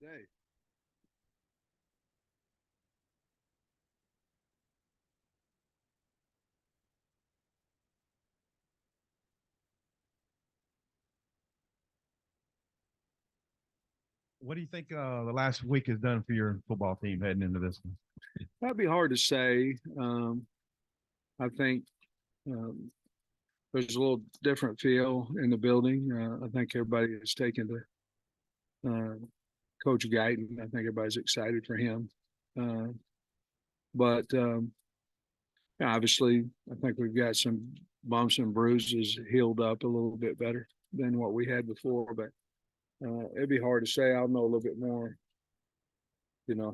Day. What do you think the last week has done for your football team heading into this one? That'd be hard to say. I think there's a little different feel in the building. I think everybody is taking to Coach Guyton. I think everybody's excited for him. Uh, but obviously, I think we've got some bumps and bruises healed up a little bit better than what we had before. But it'd be hard to say. I'll know a little bit more,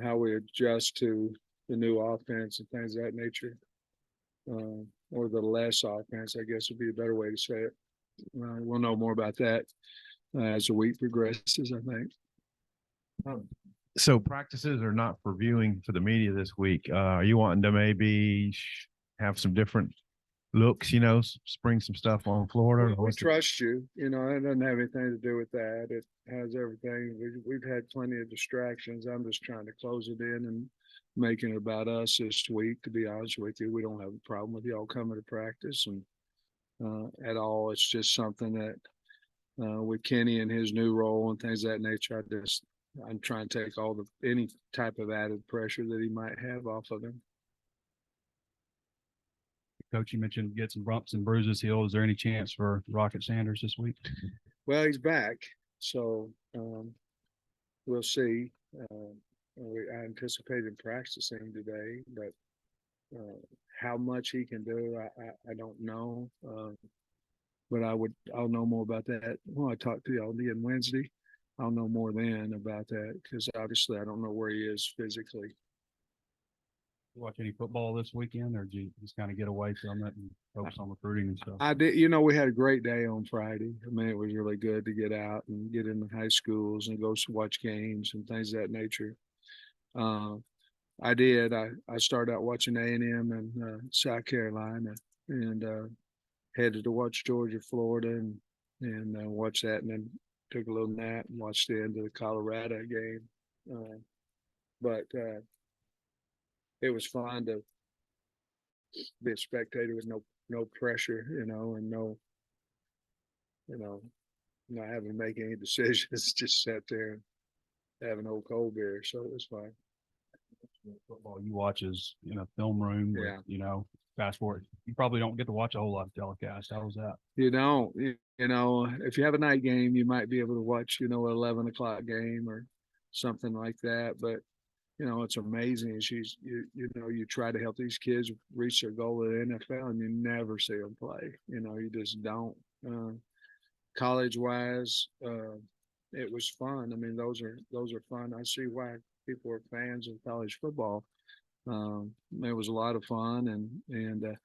how we adjust to the new offense and things of that nature. Or the less offense, I guess would be a better way to say it. We'll know more about that as the week progresses, I think. So practices are not for viewing for the media this week. Are you wanting to maybe have some different looks, spring some stuff on Florida? We trust you. It doesn't have anything to do with that. It has everything. We've had plenty of distractions. I'm just trying to close it in and making it about us this week. To be honest with you, we don't have a problem with y'all coming to practice and at all. It's just something that with Kenny and his new role and things of that nature, I'm trying to take any type of added pressure that he might have off of him. Coach, you mentioned get some bumps and bruises healed. Is there any chance for Rocket Sanders this week? Well, he's back, so we'll see. I anticipated practicing today, but how much he can do, I don't know. But I'll know more about that when I talk to y'all again Wednesday. I'll know more then about that because obviously I don't know where he is physically. Watch any football this weekend, or do you just kind of get away from it and focus on recruiting and stuff? I did. We had a great day on Friday. I mean, it was really good to get out and get in the high schools and go watch games and things of that nature. I did. I started out watching A&M and South Carolina, and headed to watch Georgia, Florida, and watch that, and then took a little nap and watched the end of the Colorado game. But it was fun to be a spectator with no pressure, and not having to make any decisions. Just sat there and have an old cold beer. So it was fun. Football you watch is in a film room with, Yeah. Fast forward. You probably don't get to watch a whole lot of telecast. How was that? You don't. If you have a night game, you might be able to watch, an 11 o'clock game or something like that. But it's amazing as you try to help these kids reach their goal at the NFL, and you never see them play. You just don't. College wise, it was fun. I mean, those are fun. I see why people are fans of college football. It was a lot of fun, and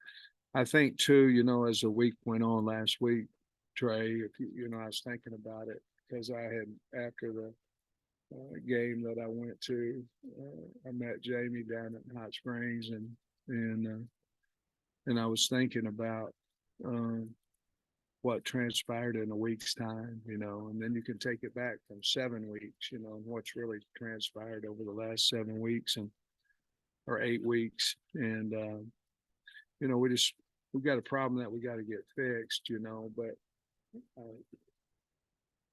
I think too, as the week went on last week, Trey, if I was thinking about it because I had after the game that I went to, I met Jamie down at Hot Springs, and I was thinking about what transpired in a week's time, and then you can take it back from 7 weeks, and what's really transpired over the last 7 weeks or 8 weeks, and we got a problem that we got to get fixed, but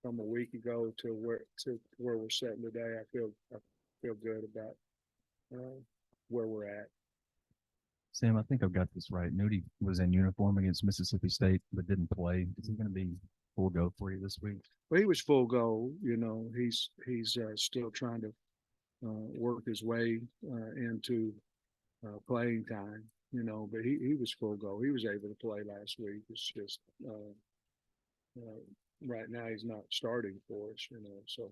from a week ago to where we're sitting today, I feel good about where we're at. Sam, I think I've got this right. Nudie was in uniform against Mississippi State, but didn't play. Is he going to be full go for you this week? Well, he was full go. He's still trying to work his way into playing time. But he was full go. He was able to play last week. It's just right now he's not starting for us. So.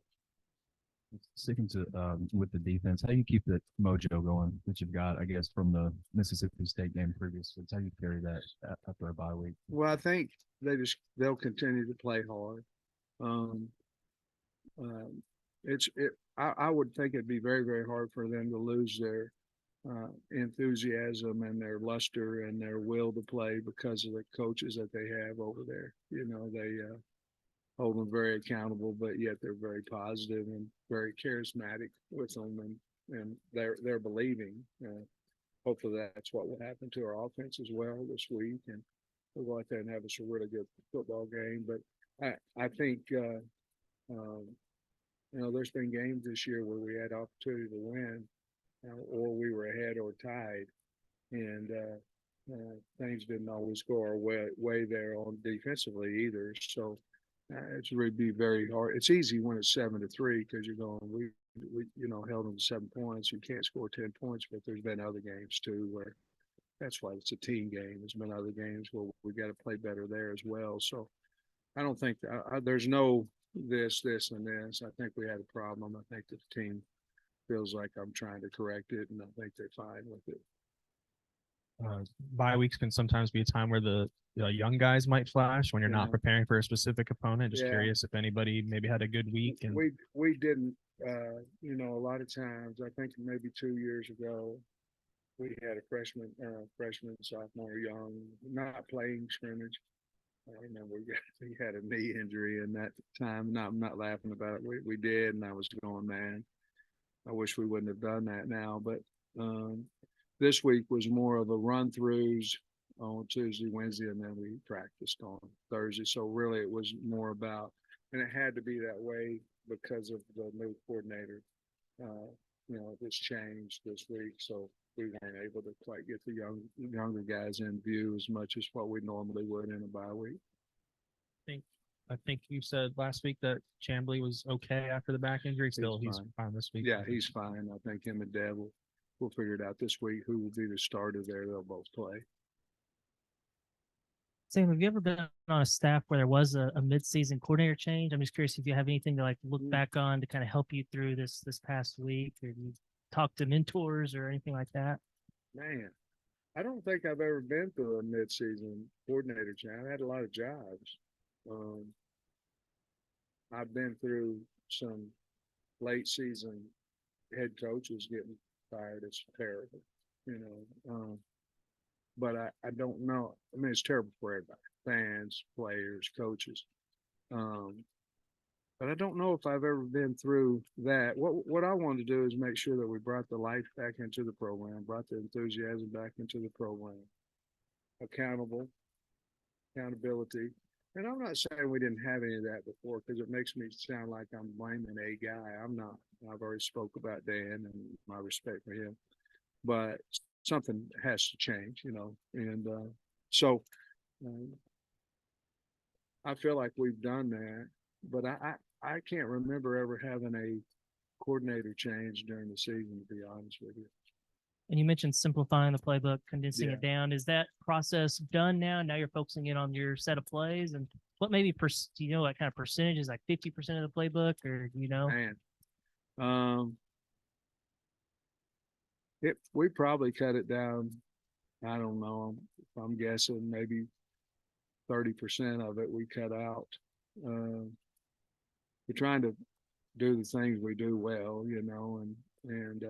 Sticking to with the defense, how do you keep the mojo going that you've got, I guess, from the Mississippi State game previously? How do you carry that after a bye week? Well, I think they'll continue to play hard. I would think it'd be very, very hard for them to lose their enthusiasm and their luster and their will to play because of the coaches that they have over there. hold them very accountable, but yet they're very positive and very charismatic with them, and they're believing. Hopefully that's what will happen to our offense as well this week, and we'll go out there and have us a really good football game. But I think there's been games this year where we had opportunity to win, or we were ahead or tied, and things didn't always go our way there on defensively either. So it's really be very hard. It's easy when it's 7-3 because you're going, we held them to 7 points. You can't score 10 points, but there's been other games too where that's why it's a team game. There's been other games where we got to play better there as well. So I don't think there's no this, and this. I think we had a problem. I think that the team feels like I'm trying to correct it, and I think they're fine with it. Bye weeks can sometimes be a time where the young guys might flash when you're Yeah. not preparing for a specific opponent. Just Yeah. curious if anybody maybe had a good week. And We didn't, a lot of times, I think maybe 2 years ago, we had a freshman, sophomore, young, not playing scrimmage. I remember he had a knee injury in that time. No, I'm not laughing about it. We did, and I was going, man, I wish we wouldn't have done that now. But this week was more of a run throughs on Tuesday, Wednesday, and then we practiced on Thursday. So really it was more about, and it had to be that way because of the new coordinator. This changed this week. So we weren't able to quite get the younger guys in view as much as what we normally would in a bye week. I think you said last week that Chambly was okay after the back injury. Still, he's fine. fine this week. Yeah, he's fine. I think him and Deb we'll figure it out this week. Who will be the starter there? They'll both play. Sam, have you ever been on a staff where there was a mid-season coordinator change? I'm just curious if you have anything to look back on to kind of help you through this past week, or you talk to mentors or anything like that. Man, I don't think I've ever been through a mid-season coordinator change. I had a lot of jobs. I've been through some late season head coaches getting fired. It's terrible, but I don't know. I mean, it's terrible for everybody, fans, players, coaches. But I don't know if I've ever been through that. What I wanted to do is make sure that we brought the life back into the program, brought the enthusiasm back into the program, accountability. And I'm not saying we didn't have any of that before, because it makes me sound like I'm blaming a guy. I'm not. I've already spoke about Dan and my respect for him, but something has to change, and so I feel like we've done that, but I can't remember ever having a coordinator change during the season, to be honest with you. And you mentioned simplifying the playbook, condensing Yeah. it down. Is that process done now? Now you're focusing in on your set of plays, and what maybe do you know what kind of percentage is, like 50% of the playbook, or Man, we probably cut it down. I don't know. I'm guessing maybe 30% of it we cut out. We're trying to do the things we do well, and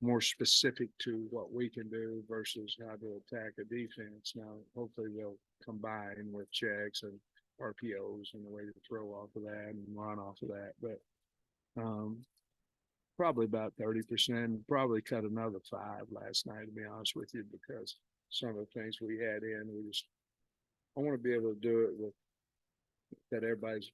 more specific to what we can do versus how to attack a defense. Now, hopefully they'll combine with checks and RPOs and the way to throw off of that and run off of that. But probably about 30%, probably cut another 5 last night, to be honest with you, because some of the things we had in, I want to be able to do it with that everybody's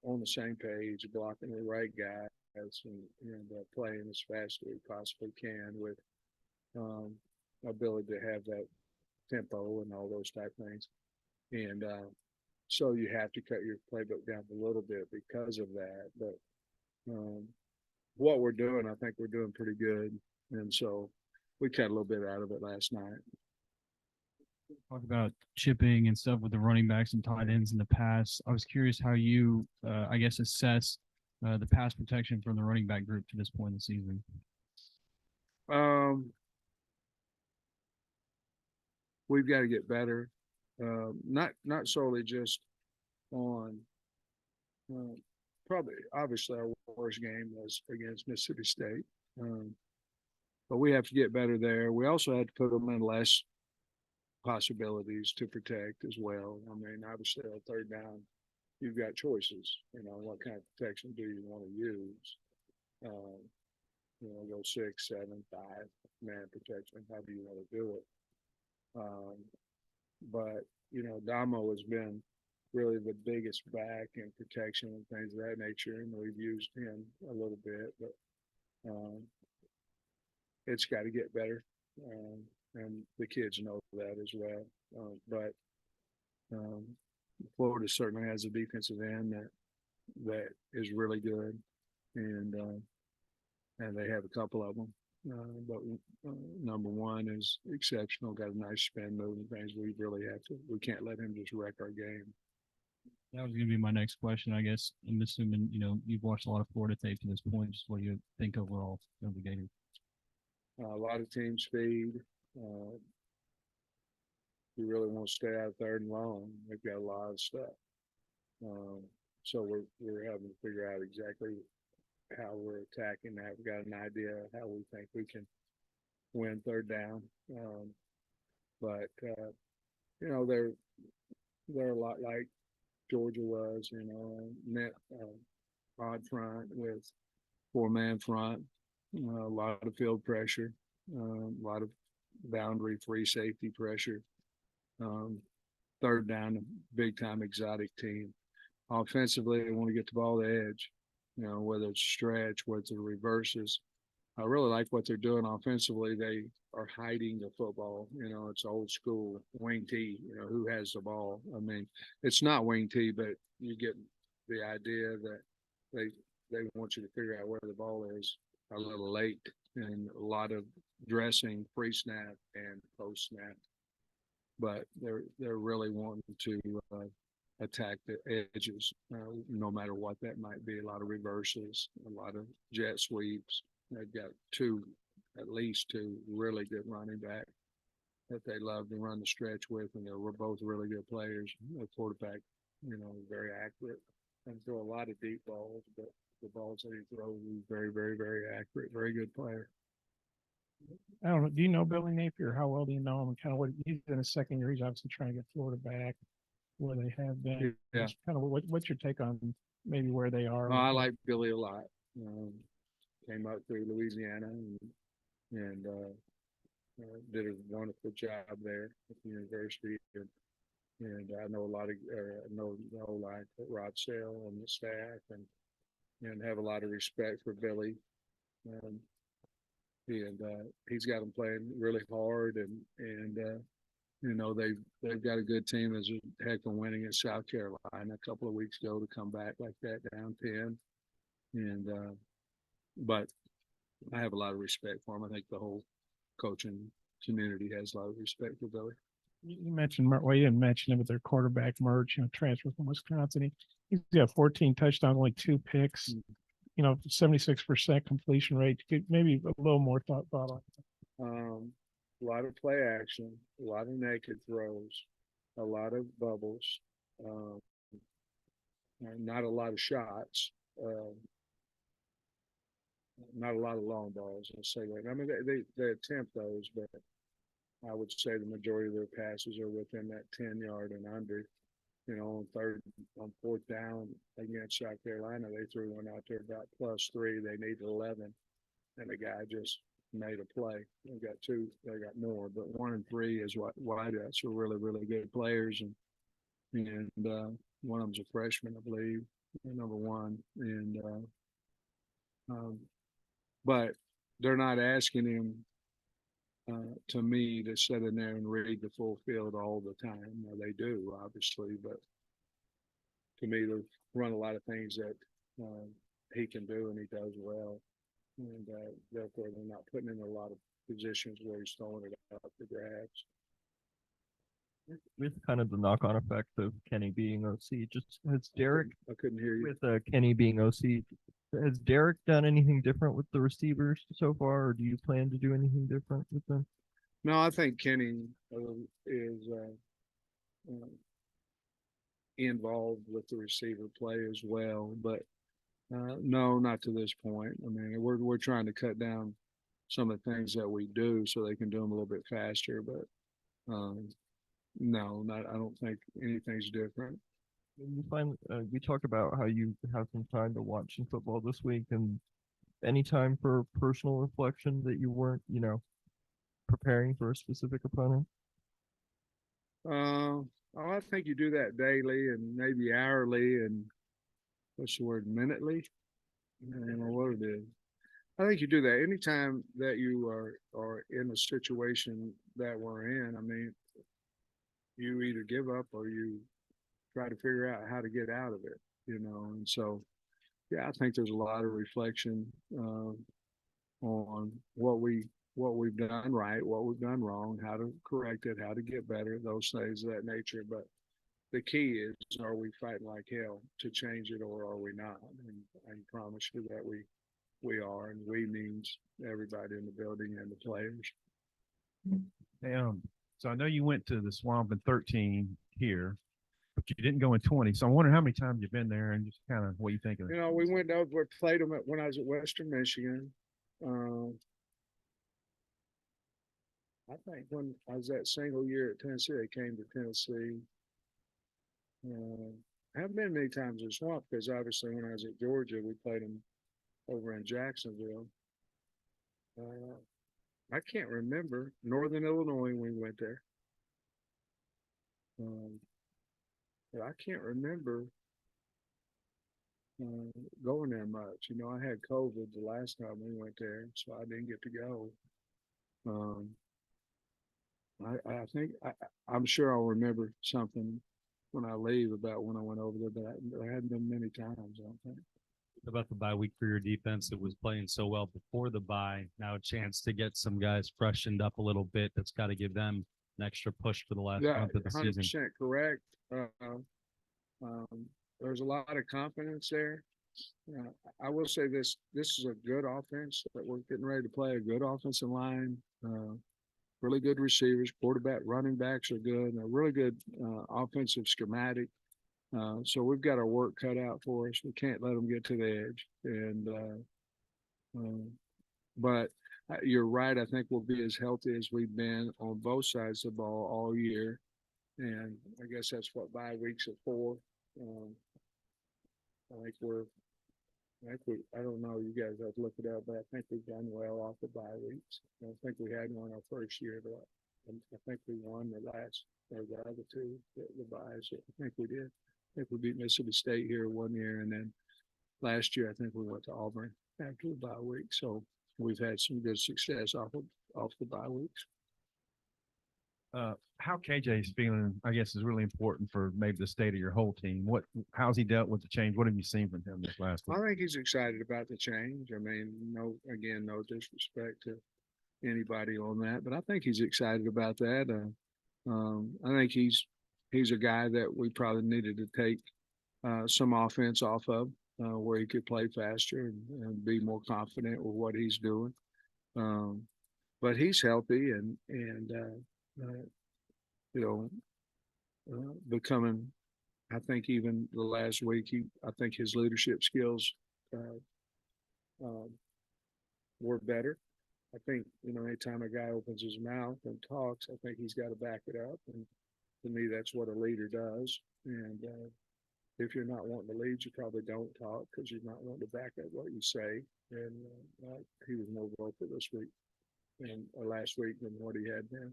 on the same page, blocking the right guys, and playing as fast as we possibly can with ability to have that tempo and all those type things. And so you have to cut your playbook down a little bit because of that. But what we're doing, I think we're doing pretty good. And so we cut a little bit out of it last night. Talk about chipping and stuff with the running backs and tight ends in the past. I was curious how you, assess the pass protection from the running back group to this point in the season. We've got to get better. Not solely just on probably obviously our worst game was against Mississippi State, but we have to get better there. We also had to put them in less possibilities to protect as well. I mean, obviously on third down you've got choices. What kind of protection do you want to use? Go 6, 7, 5-man protection. How do you want to do it? But Damo has been really the biggest back in protection and things of that nature, and we've used him a little bit, but it's got to get better, and the kids know that as well. But Florida certainly has a defensive end that is really good, and they have a couple of them. But number one is exceptional. Got a nice spin move and things. We can't let him just wreck our game. That was going to be my next question, I guess. I'm assuming, you've watched a lot of Florida tape to this point. Just what do you think overall of the game? A lot of team speed. We really want to stay out third and long. They've got a lot of stuff. So we're having to figure out exactly how we're attacking that. We've got an idea of how we think we can win third down. But they're a lot like Georgia was, net odd front with 4-man front, a lot of field pressure, a lot of boundary free safety pressure. Third down, big time exotic team. Offensively, they want to get the ball to the edge, whether it's stretch, whether it's reverses. I really like what they're doing offensively. They are hiding the football. It's old school wing T, who has the ball. I mean, it's not wing T, but you get the idea that they want you to figure out where the ball is a little late, and a lot of dressing pre-snap and post-snap. But they're really wanting to attack the edges, no matter what that might be. A lot of reverses, a lot of jet sweeps. They've got at least two really good running back that they love to run the stretch with, and we're both really good players. The quarterback, very accurate and throw a lot of deep balls, but the balls that he throws is very, very, very accurate. Very good player. I don't know. Do you know Billy Napier? How well do you know him? And kind of what he's in his second year. He's obviously trying to get Florida back where they have been. Yeah. Just kind of what's your take on maybe where they are? I like Billy a lot. Came up through Louisiana and did a wonderful job there at the university. And I know a lot of know the whole line, Rod Sale and the staff, and have a lot of respect for Billy. He's got them playing really hard, and they've got a good team. As a heck of winning in South Carolina a couple of weeks ago to come back like that down 10. But I have a lot of respect for him. I think the whole coaching community has a lot of respect for Billy. You mentioned, well, you didn't mention it, but their quarterback Merch, transfer from Wisconsin. He's got 14 touchdowns, only 2 picks. 76% completion rate. Maybe a little more thought on it. A lot of play action, a lot of naked throws, a lot of bubbles, not a lot of shots, not a lot of long balls. I'll say that. I mean, they attempt those, but I would say the majority of their passes are within that 10-yard and under. On fourth down against South Carolina, they threw one out there about +3. They needed 11, and the guy just made a play. They got 2. They got more, but 1 and 3 is what wideouts are really, really good players, and one of them's a freshman, I believe, number 1, and but they're not asking him. To me, to sit in there and read the full field all the time. Now, they do, obviously, but to me, they run a lot of things that he can do and he does well. And therefore, they're not putting in a lot of positions where he's throwing it out the grabs. With kind of the knock-on effect of Kenny being OC, just has Derek, I couldn't hear you. with Kenny being OC, has Derek done anything different with the receivers so far, or do you plan to do anything different with them? No, I think Kenny is involved with the receiver play as well, but no, not to this point. I mean, we're trying to cut down some of the things that we do so they can do them a little bit faster, but no, I don't think anything's different. When you find, we talked about how you have some time to watch some football this week, and any time for personal reflection that you weren't, preparing for a specific opponent? Oh, I think you do that daily and maybe hourly and what's the word, minutely? I don't know what it is. I think you do that anytime that you are in a situation that we're in. I mean, you either give up or you try to figure out how to get out of it, And so, yeah, I think there's a lot of reflection on what we've done right, what we've done wrong, how to correct it, how to get better, those things of that nature. But the key is, are we fighting like hell to change it, or are we not? And I can promise you that we are, and we means everybody in the building and the players. Hey, so I know you went to the Swamp in 13 here, but you didn't go in 20. So I'm wondering how many times you've been there and just kind of what you think of it. We went over, played them when I was at Western Michigan. I think when I was that single year at Tennessee, they came to Tennessee. I haven't been many times in Swamp because obviously when I was at Georgia, we played them over in Jacksonville. I can't remember. Northern Illinois, we went there. But I can't remember going there much. I had COVID the last time we went there, so I didn't get to go. I think I'm sure I'll remember something when I leave about when I went over there, but there hadn't been many times, I don't think. About the bye week for your defense that was playing so well before the bye. Now a chance to get some guys freshened up a little bit. That's got to give them an extra push for the last Yeah, month of the 100% season. correct. There's a lot of confidence there. I will say this is a good offense that we're getting ready to play, a good offensive line, really good receivers, quarterback, running backs are good, and a really good offensive schematic. So we've got our work cut out for us. We can't let them get to the edge. But you're right. I think we'll be as healthy as we've been on both sides of the ball all year. And I guess that's what bye weeks are for. I don't know, you guys have to look it up, but I think we've done well off the bye weeks. I think we had one our first year, but I think we won the other two, the byes. I think we did. I think we beat Mississippi State here one year, and then last year I think we went to Auburn after the bye week. So we've had some good success off the bye weeks. How KJ is feeling, I guess, is really important for maybe the state of your whole team. How's he dealt with the change? What have you seen from him this last week? I think he's excited about the change. I mean, no disrespect to anybody on that, but I think he's excited about that. I think he's a guy that we probably needed to take some offense off of, where he could play faster and be more confident with what he's doing. But he's healthy and becoming. I think even the last week, I think his leadership skills were better. I think, anytime a guy opens his mouth and talks, I think he's got to back it up. And to me, that's what a leader does. And if you're not wanting to lead, you probably don't talk because you're not wanting to back up what you say. And he was more vocal this week and last week than what he had been.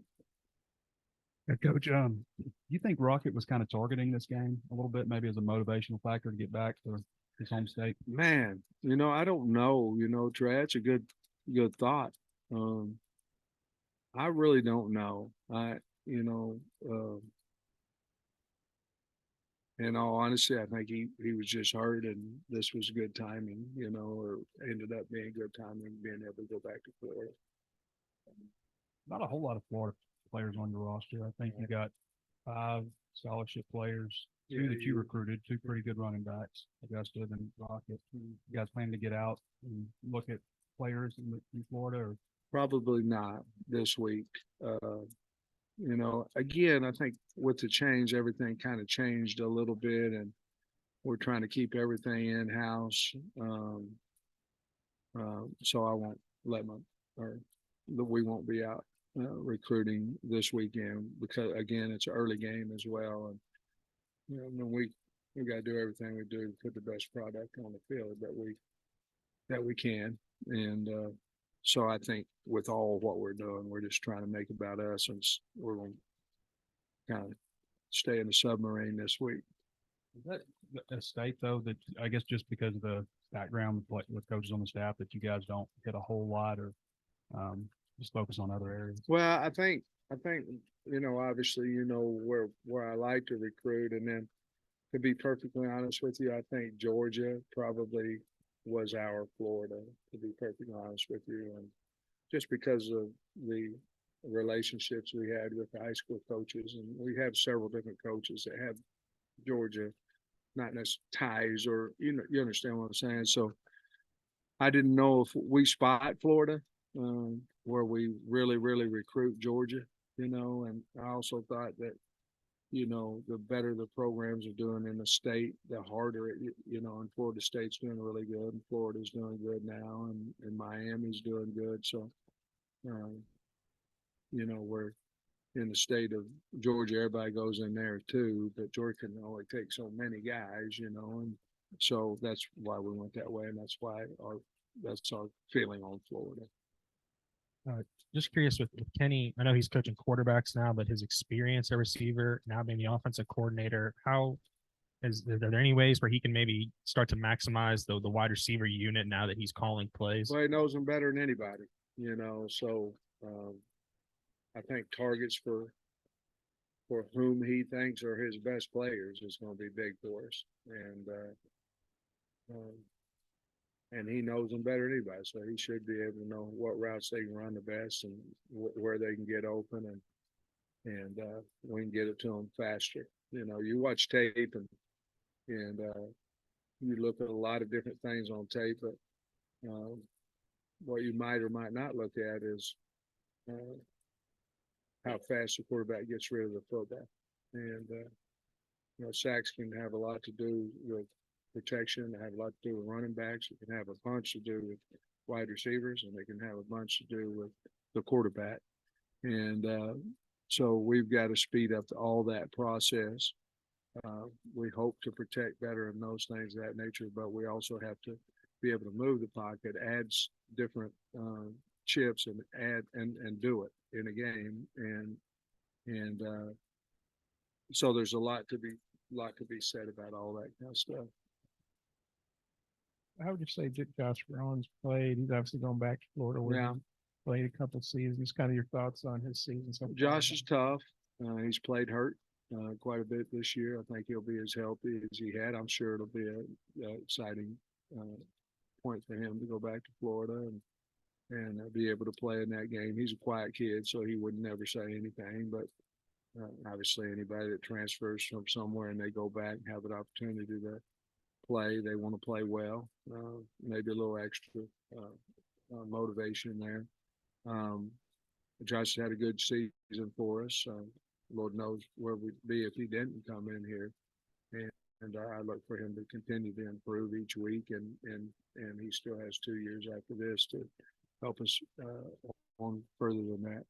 Coach, you think Rocket was kind of targeting this game a little bit, maybe as a motivational factor to get back to his home state? Man, I don't know. Trey, that's a good thought. I really don't know. In all honesty, I think he was just hurt, and this was good timing, or ended up being good timing, being able to go back to Florida. Not a whole lot of Florida players on your roster. I think you got 5 scholarship players, 2 that you recruited, 2 pretty good running backs, Augusta and Rocket. You guys plan to get out and look at players in Florida? Or? Probably not this week. Again, I think with the change, everything kind of changed a little bit, and we're trying to keep everything in-house. So I won't we won't be out recruiting this weekend because, again, it's an early game as well. And, when we got to do everything we do to put the best product on the field that we can. And so I think with all what we're doing, we're just trying to make it about us, and we're going to kind of stay in the submarine this week. Is that a state though, that I guess just because of the background with coaches on the staff, that you guys don't hit a whole lot, or just focus on other areas? Well, I think obviously where I like to recruit, and then to be perfectly honest with you, I think Georgia probably was our Florida, to be perfectly honest with you, and just because of the relationships we had with the high school coaches, and we have several different coaches that have Georgia, not necessarily ties, or you understand what I'm saying. So I didn't know if we spot Florida, where we really recruit Georgia, and I also thought that the better the programs are doing in the state, the harder it, and Florida State's doing really good, and Florida's doing good now, and Miami's doing good. So, we're in the state of Georgia, everybody goes in there too, but Georgia can only take so many guys, and so that's why we went that way, and that's our feeling on Florida. Just curious with Kenny, I know he's coaching quarterbacks now, but his experience at receiver, now being the offensive coordinator, are there any ways where he can maybe start to maximize the wide receiver unit now that he's calling plays? Well, he knows them better than anybody, so I think targets for whom he thinks are his best players is going to be big for us, and he knows them better than anybody, so he should be able to know what routes they can run the best, and where they can get open, and we can get it to them faster. You watch tape, and you look at a lot of different things on tape, but what you might or might not look at is how fast the quarterback gets rid of the football. And sacks can have a lot to do with protection, they have a lot to do with running backs, it can have a bunch to do with wide receivers, and they can have a bunch to do with the quarterback. And so we've got to speed up all that process. We hope to protect better in those things of that nature, but we also have to be able to move the pocket, add different chips, and add and do it in a game. And so there's a lot to be said about all that kind of stuff. How would you say Josh Brown's played? He's obviously going back to Florida where he played a couple seasons. Kind of your thoughts on his season so far? Josh is tough. He's played hurt quite a bit this year. I think he'll be as healthy as he had. I'm sure it'll be a exciting point for him to go back to Florida and be able to play in that game. He's a quiet kid, so he would never say anything, but obviously anybody that transfers from somewhere and they go back and have an opportunity to play, they want to play well, maybe a little extra motivation there. Josh had a good season for us. Lord knows where we'd be if he didn't come in here, and I look for him to continue to improve each week, and he still has 2 years after this to help us on further than that.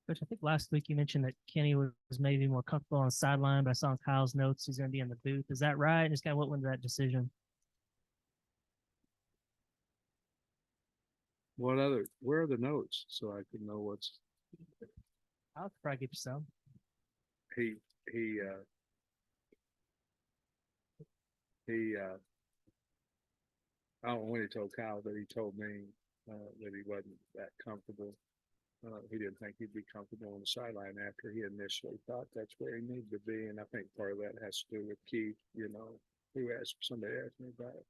Coach, I think last week you mentioned that Kenny was maybe more comfortable on the sideline, but I saw in Kyle's notes he's going to be in the booth. Is that right? And just kind of what went into that decision? Where are the notes so I can know what's? I'll probably get you some. He I don't know when he told Kyle, but he told me that he wasn't that comfortable. He didn't think he'd be comfortable on the sideline after he initially thought that's where he needed to be. And I think part of that has to do with Keith, somebody asked me about it.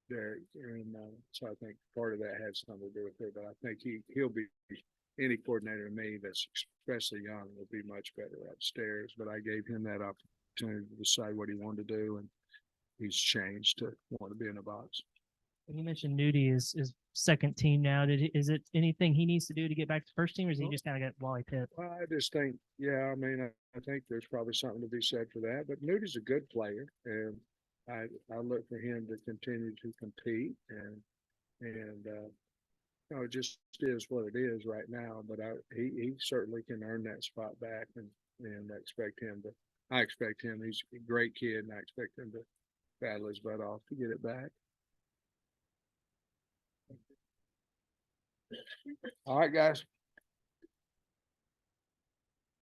Derek, and so I think part of that had something to do with it, but I think he'll be any coordinator to me that's especially young will be much better upstairs. But I gave him that opportunity to decide what he wanted to do, and he's changed to want to be in the box. And you mentioned Nudie is second team now. Is it anything he needs to do to get back to first team, or is he just kind of got Wally Pitt? Well, I just think, I think there's probably something to be said for that. But Nudie's a good player, and I look for him to continue to compete, and it just is what it is right now. But he certainly can earn that spot back, and expect him to I expect him. He's a great kid, and I expect him to battle his butt off to get it back. All right, guys.